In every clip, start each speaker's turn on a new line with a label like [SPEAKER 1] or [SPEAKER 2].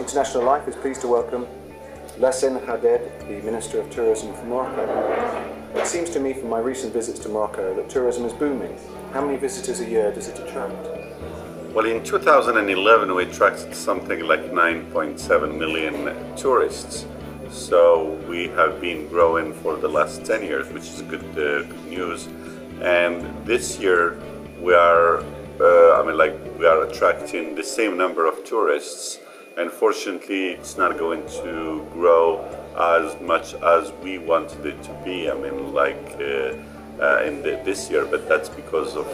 [SPEAKER 1] International Life is pleased to welcome Lachen Haddad, the Minister of Tourism from Morocco. It seems to me from my recent visits to Morocco that tourism is booming. How many visitors a year does it attract?
[SPEAKER 2] Well, in 2011 we attracted something like 9.7 million tourists. So we have been growing for the last 10 years, which is good news. And this year we are we are attracting the same number of tourists. Unfortunately, it's not going to grow as much as we wanted it to be. This year, but that's because of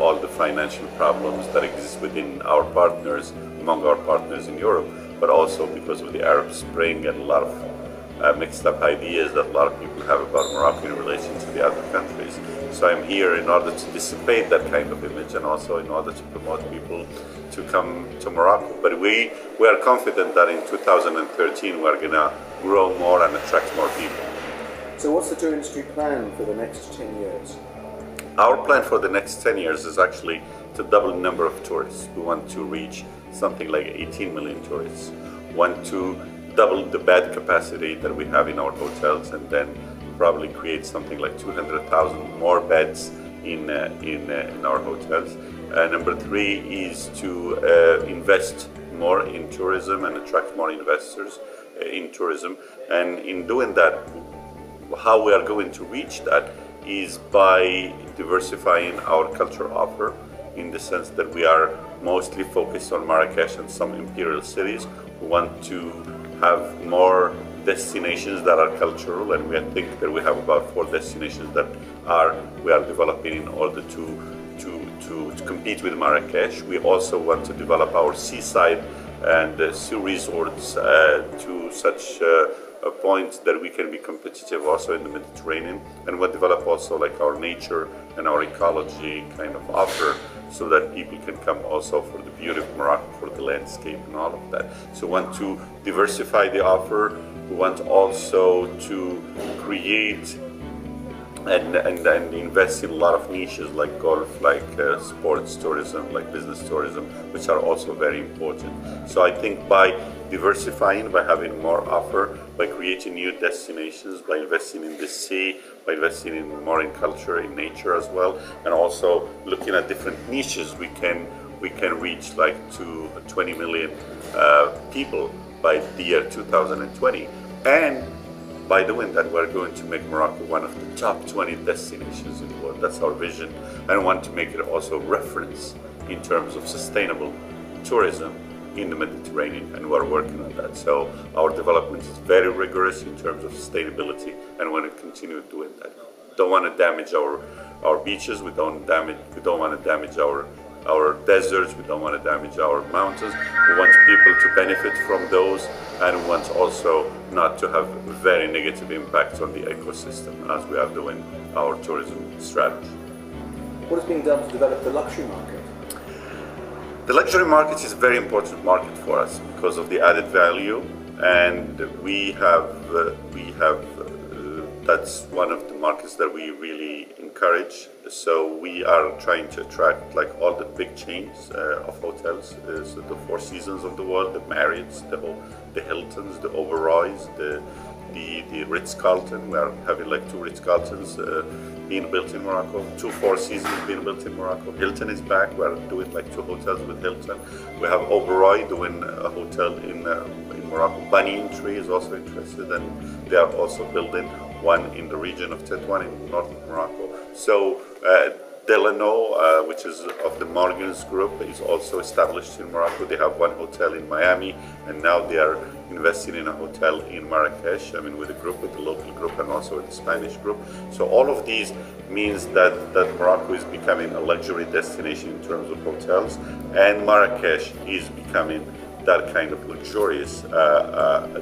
[SPEAKER 2] all the financial problems that exist within our partners, among our partners in Europe, but also because of the Arab Spring and a lot of mixed up ideas that a lot of people have about Morocco in relation to the other countries. So I'm here in order to dissipate that kind of image and also in order to promote people to come to Morocco. But we are confident that in 2013 we're going to grow more and attract more people.
[SPEAKER 1] So what's the tour industry plan for the next 10 years?
[SPEAKER 2] Our plan for the next 10 years is actually to double the number of tourists. We want to reach something like 18 million tourists. We want to double the bed capacity that we have in our hotels and then probably create something like 200,000 more beds in our hotels. Number 3 is to invest more in tourism and attract more investors in tourism. And in doing that, how we are going to reach that is by diversifying our culture offer, in the sense that we are mostly focused on Marrakesh and some imperial cities. We want to have more destinations that are cultural, and we think that we have about 4 destinations that we are developing in order to compete with Marrakesh. We also want to develop our seaside and sea resorts to such a point that we can be competitive also in the Mediterranean, and we'll develop also like our nature and our ecology kind of offer, so that people can come also for the beauty of Morocco, for the landscape and all of that. So we want to diversify the offer. We want also to create and invest in a lot of niches like golf, like sports tourism, like business tourism, which are also very important. So I think by diversifying, by having more offer, by creating new destinations, by investing in the sea, by investing in more in culture, in nature as well, and also looking at different niches, we can reach like to 20 million people by the year 2020. And by doing that, we're going to make Morocco one of the top 20 destinations in the world. That's our vision. And I want to make it also reference in terms of sustainable tourism in the Mediterranean, and we're working on that. So our development is very rigorous in terms of sustainability, and we want to continue doing that. Don't want to damage our beaches. We don't want to damage our deserts. We don't want to damage our mountains. We want people to benefit from those, and we want also not to have a very negative impact on the ecosystem as we are doing our tourism strategy.
[SPEAKER 1] What is being done to develop the luxury market?
[SPEAKER 2] The luxury market is a very important market for us because of the added value, and we have that's one of the markets that we really encourage. So we are trying to attract like all the big chains of hotels, so the Four Seasons of the world, the Marriotts, the Hiltons, the Oberoys, the Ritz-Carlton. We are having like 2 Ritz-Carltons being built in Morocco, 2 Four Seasons being built in Morocco. Hilton is back. We are doing like 2 hotels with Hilton. We have Oberoi doing a hotel in Morocco. Banyan Tree is also interested, and they are also building one in the region of Tétouan in north of Morocco. So Delano, which is of the Morgans group, is also established in Morocco. They have 1 hotel in Miami, and now they are investing in a hotel in Marrakesh, with a group, with the local group and also with the Spanish group. So all of these means that Morocco is becoming a luxury destination in terms of hotels, and Marrakesh is becoming that kind of luxurious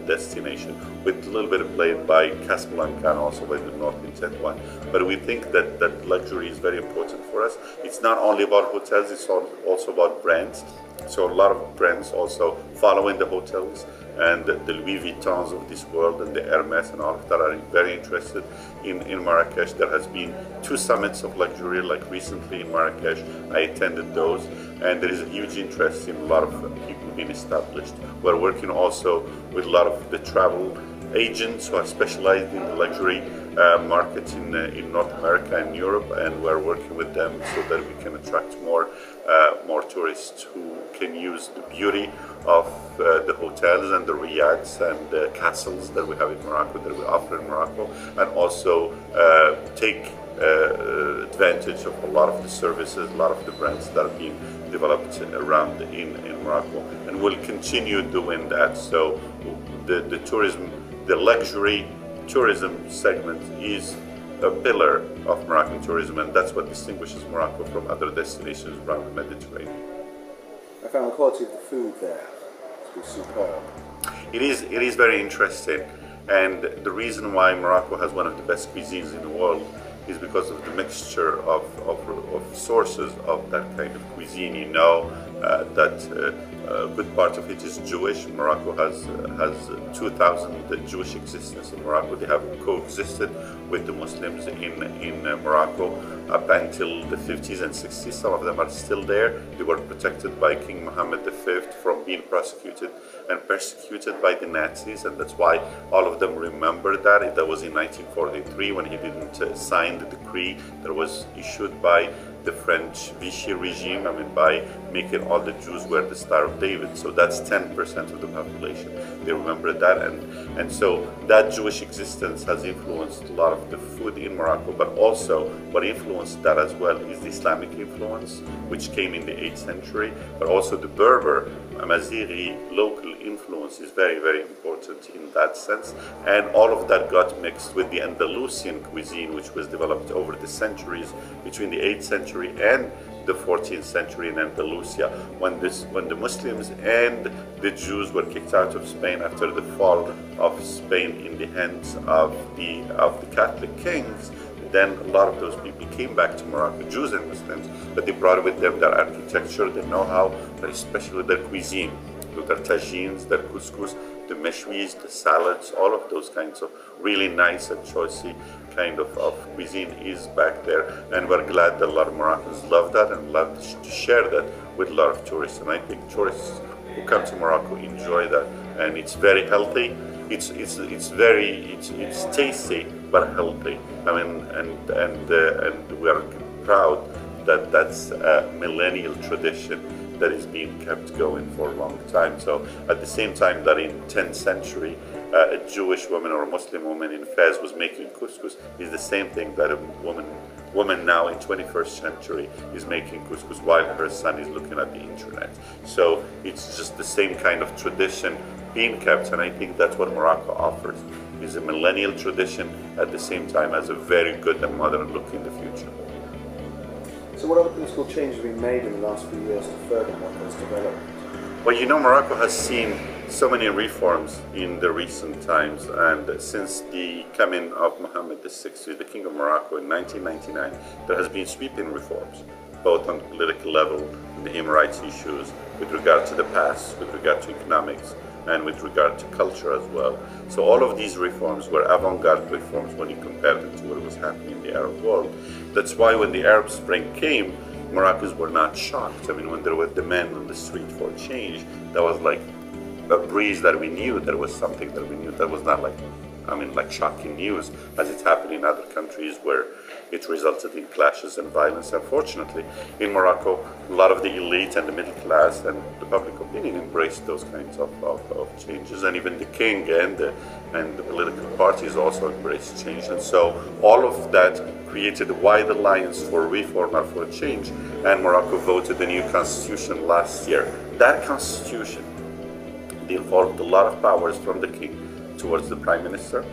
[SPEAKER 2] destination, with a little bit of played by Casablanca and also by the north in Tétouan. But we think that luxury is very important for us. It's not only about hotels, it's also about brands. So a lot of brands also following the hotels and the Louis Vuittons of this world and the Hermes and all of that are very interested in Marrakesh. There has been 2 summits of luxury, like recently in Marrakesh. I attended those, and there is a huge interest in a lot of people being established. We're working also with a lot of the travel agents who are specialized in the luxury markets in North America and Europe, and we're working with them so that we can attract more tourists who can use the beauty of the hotels and the riads and the castles that we have in Morocco, that we offer in Morocco, and also take advantage of a lot of the services, a lot of the brands that are being developed around in Morocco, and we'll continue doing that. So the tourism, the luxury tourism segment is a pillar of Moroccan tourism, and that's what distinguishes Morocco from other destinations around the Mediterranean.
[SPEAKER 1] I found the quality of the food there to be superb.
[SPEAKER 2] It is very interesting, and the reason why Morocco has one of the best cuisines in the world is because of the mixture of sources of that kind of cuisine. You know that a good part of it is Jewish. Morocco has 2,000 Jewish existence in Morocco. They have coexisted with the Muslims in Morocco up until the 50s and 60s. Some of them are still there. They were protected by King Mohammed V from being prosecuted and persecuted by the Nazis, and that's why all of them remember that. That was in 1943 when he didn't sign the decree that was issued by the French Vichy regime, by making all the Jews wear the Star of David. So that's 10% of the population. They remember that, and so that Jewish existence has influenced a lot of the food in Morocco, but also what influenced that as well is the Islamic influence, which came in the 8th century, but also the Berber, Amazighi local influence is very, very important in that sense, and all of that got mixed with the Andalusian cuisine, which was developed over the centuries between the 8th century and the 14th century in Andalusia, when the Muslims and the Jews were kicked out of Spain after the fall of Spain in the hands of the Catholic kings. Then a lot of those people came back to Morocco, Jews and Muslims, but they brought with them their architecture, their know-how, but especially their cuisine, their tagines, their couscous, the meshwis, the salads, all of those kinds of really nice and choicey kind of cuisine is back there. And we're glad that a lot of Moroccans love that and love to share that with a lot of tourists. And I think tourists who come to Morocco enjoy that, and it's very healthy. It's tasty but healthy. And we are proud that that's a millennial tradition that is being kept going for a long time. So at the same time that in 10th century a Jewish woman or a Muslim woman in Fez was making couscous, is the same thing that a woman now in 21st century is making couscous while her son is looking at the internet. So it's just the same kind of tradition being kept, and I think that's what Morocco offers, is a millennial tradition at the same time as a very good and modern look in the future.
[SPEAKER 1] So what other political changes have been made in the last few years to further Morocco's development?
[SPEAKER 2] Well, you know, Morocco has seen so many reforms in the recent times, and since the coming of Mohammed VI, the King of Morocco, in 1999, there has been sweeping reforms, both on the political level, the human rights issues, with regard to the past, with regard to economics, and with regard to culture as well. So all of these reforms were avant-garde reforms when you compared them to what was happening in the Arab world. That's why when the Arab Spring came, Moroccans were not shocked. When there was demand on the street for change, that was like a breeze that we knew, that was something that we knew. That was not like shocking news, as it's happened in other countries where it resulted in clashes and violence. Unfortunately, in Morocco, a lot of the elite and the middle class and the public opinion embraced those kinds of changes, and even the king and the political parties also embraced change. And so all of that created a wide alliance for reform or for change, and Morocco voted the new constitution last year. That constitution involved a lot of powers from the king towards the prime minister,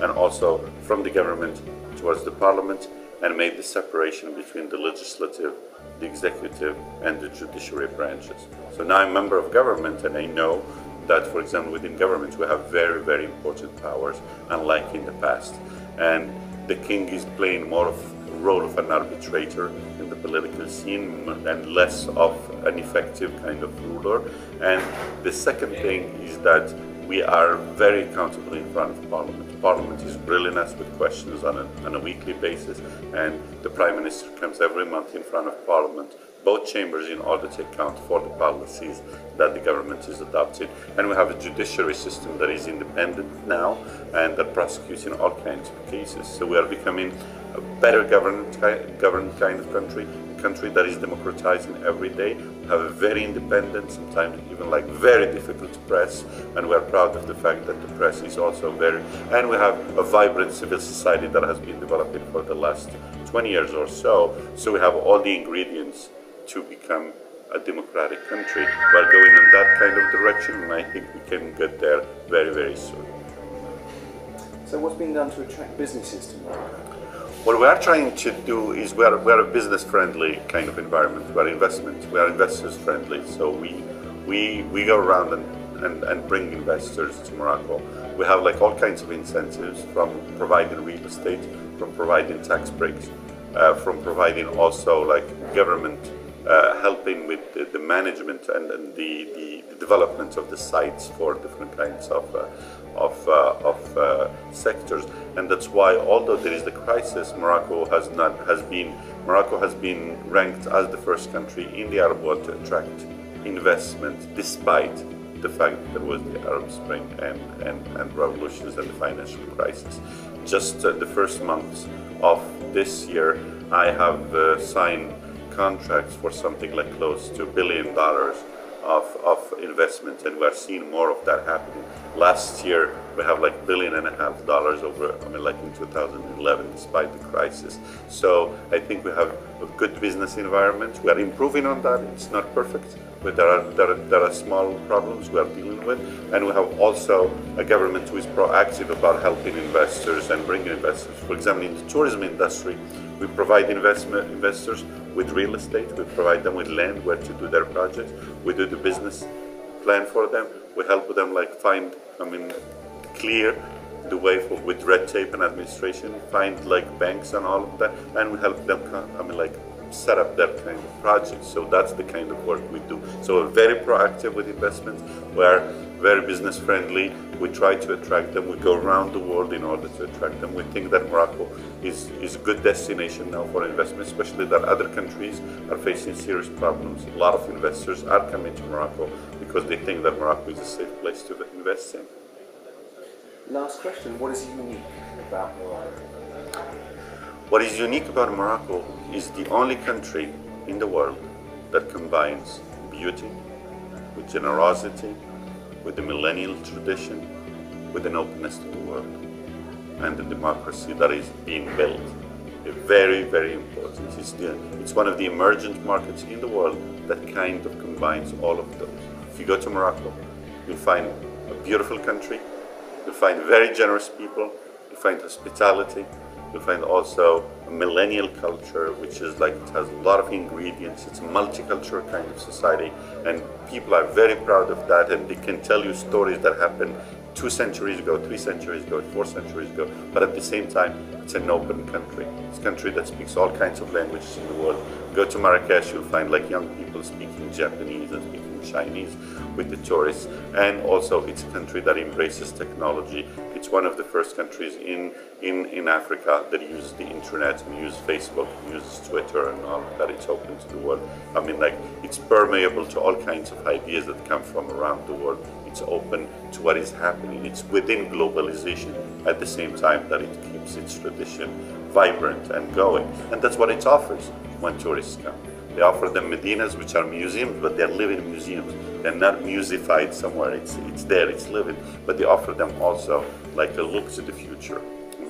[SPEAKER 2] and also from the government towards the parliament, and made the separation between the legislative, the executive, and the judiciary branches. So now I'm a member of government, and I know that, for example, within government we have very, very important powers, unlike in the past. And the king is playing more of a role of an arbitrator in the political scene and less of an effective kind of ruler. And the second thing is that we are very accountable in front of Parliament. Parliament is grilling us with questions on a weekly basis, and the Prime Minister comes every month in front of Parliament, both chambers, in order to account for the policies that the government is adopting. And we have a judiciary system that is independent now and that prosecutes in all kinds of cases. So we are becoming a better governed kind of country, a country that is democratizing every day. We have a very independent, sometimes even like very difficult press, and we are proud of the fact that the press is also very, and we have a vibrant civil society that has been developing for the last 20 years or so. So we have all the ingredients to become a democratic country. We're going in that kind of direction, and I think we can get there very, very soon.
[SPEAKER 1] So what's been done to attract businesses to Morocco?
[SPEAKER 2] What we are trying to do is we are a business-friendly kind of environment. We are investors-friendly. So we go around and bring investors to Morocco. We have like all kinds of incentives, from providing real estate, from providing tax breaks, from providing also like government helping with the management and the development of the sites for different kinds of sectors. And that's why, although there is the crisis, Morocco has been ranked as the first country in the Arab world to attract investment, despite the fact that there was the Arab Spring and revolutions and the financial crisis. Just the first months of this year, I have signed contracts for something like close to $1 billion of investment, and we're seeing more of that happening. Last year we have like $1.5 billion over, like in 2011, despite the crisis. So I think we have a good business environment. We are improving on that. It's not perfect, but there are small problems we are dealing with, and we have also a government who is proactive about helping investors and bringing investors. For example, in the tourism industry, we provide investors with real estate. We provide them with land where to do their projects. We do the business plan for them. We help them clear the way with red tape and administration, find like banks and all of that, and we help them set up that kind of projects. So that's the kind of work we do. So we're very proactive with investments. We're very business friendly. We try to attract them. We go around the world in order to attract them. We think that Morocco is a good destination now for investment, especially that other countries are facing serious problems. A lot of investors are coming to Morocco because they think that Morocco is a safe place to invest in.
[SPEAKER 1] Last question, what is unique about Morocco?
[SPEAKER 2] What is unique about Morocco is the only country in the world that combines beauty with generosity, with the millennial tradition, with an openness to the world, and the democracy that is being built. Very, very important. It's one of the emergent markets in the world that kind of combines all of those. If you go to Morocco, you'll find a beautiful country, you'll find very generous people, you'll find hospitality, you'll find also a millennial culture, which is like, it has a lot of ingredients. It's a multicultural kind of society, and people are very proud of that, and they can tell you stories that happened 2 centuries ago, 3 centuries ago, 4 centuries ago, but at the same time, it's an open country. It's a country that speaks all kinds of languages in the world. Go to Marrakesh, you'll find like young people speaking Japanese and speaking Chinese with the tourists, and also it's a country that embraces technology. It's one of the first countries in Africa that uses the internet and uses Facebook, and uses Twitter and all that. It's open to the world. It's permeable to all kinds of ideas that come from around the world. It's open to what is happening. It's within globalization at the same time that it keeps its tradition vibrant and going. And that's what it offers when tourists come. They offer them Medinas, which are museums, but they're living museums. They're not museified somewhere. It's there, it's living. But they offer them also like a look to the future.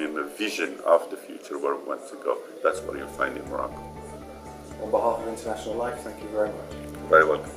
[SPEAKER 2] A vision of the future where we want to go. That's what you'll find in Morocco.
[SPEAKER 1] On behalf of International Life, thank you very much.
[SPEAKER 2] Very welcome.